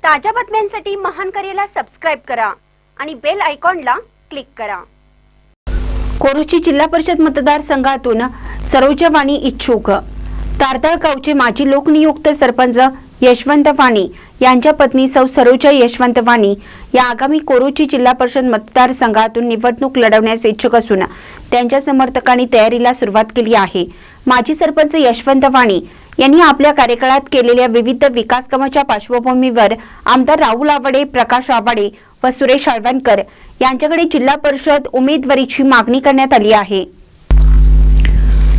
ताज्या बातम्यांसाठी महान करेला सबस्क्राइब करा आणि बेल आयकॉनला क्लिक करा। कोरोची जिल्हा परिषद मतदारसंघातून सरोजा वाणी इच्छुक। तारदाळ गावचे माजी लोकनियुक्त सरपंच यशवंत वाणी यांच्या पत्नी सौ सरोजा यशवंत वाणी या आगामी कोरोची जिल्हा परिषद मतदारसंघातून निवडणूक लढवण्यास इच्छुक असून त्यांच्या समर्थकांनी तयारीला सुरुवात केली आहे। माजी सरपंच यशवंत वाणी यांनी आपल्या कार्यकाळात केलेल्या विविध विकास कामाच्या पार्श्वभूमीवर आमदार राहुल आवाडे, प्रकाश आवाडे व सुरेश आळवणकर यांच्याकडे जिल्हा परिषद उमेदवारीची मागणी करण्यात आली आहे।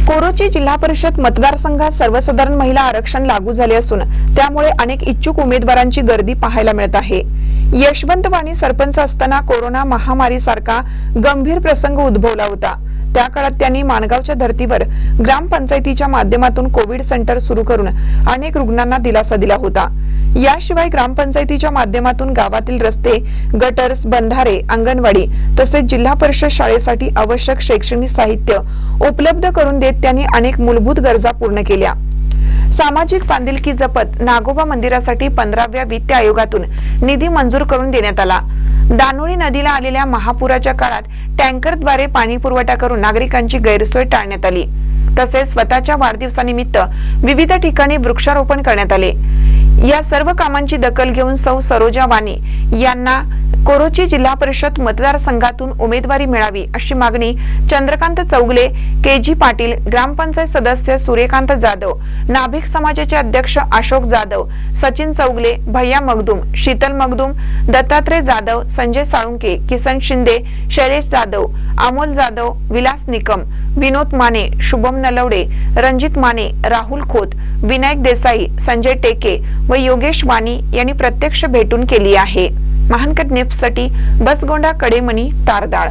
कोरोची जिल्हा परिषद मतदारसंघात सर्वसाधारण महिला आरक्षण लागू झाले असून त्यामुळे अनेक इच्छुक उमेदवारांची गर्दी पाहायला मिळत आहे। यशवंत वाणी सरपंच असताना कोरोना महामारी सारखा गंभीर प्रसंग उद्भवला होता। त्या काळात त्यांनी माणगावच्या धर्तीवर ग्रामपंचायतीच्या माध्यमातून कोविड सेंटर सुरू करून अनेक रुग्णांना दिलासा दिला होता। याशिवाय ग्रामपंचायतीच्या माध्यमातून गावातील रस्ते, गटर्स, बंधारे, अंगणवाडी तसेच जिल्हा परिषद शाळेसाठी आवश्यक शैक्षणिक साहित्य उपलब्ध करून देत त्यांनी अनेक मूलभूत गरजा पूर्ण केल्या। सामाजिक बांधिलकी जपत नागोबा मंदिरासाठी 15व्या वित्त आयोगातून निधी मंजूर करून देण्यात आला। दानोळी नदीला आलेल्या महापुराच्या काळात टँकरद्वारे पाणी पुरवठा करून नागरिकांची गैरसोय टाळण्यात आली। तसेच स्वतःच्या वाढदिवसानिमित्त विविध ठिकाणी वृक्षारोपण करण्यात आले। या सर्व कामांची दखल घेऊन सौ सरोजा वाणी यांना कोरोची जिल्हा परिषद मतदारसंघातून उमेदवारी मिळावी अशी मागणी चंद्रकांत चौगले, केजी पाटील, ग्रामपंचायत सदस्य सूर्यकांत जाधव, नाभिक समाजाचे अध्यक्ष अशोक जाधव, सचिन चौगले, भैया मगदूम, शीतल मगदूम, दत्तात्रय जाधव, संजय साळुंके, किसन शिंदे, शैलेश जाधव, अमोल जाधव, विलास निकम, विनोद माने, शुभम नलवडे, रणजित माने, राहुल खोत, विनायक देसाई, संजय टेके व योगेश वाणी यांनी प्रत्यक्ष भेटून केली आहे। महानकर न्यूजसाठी बसगोंडा कडेमणी, तारदाळ।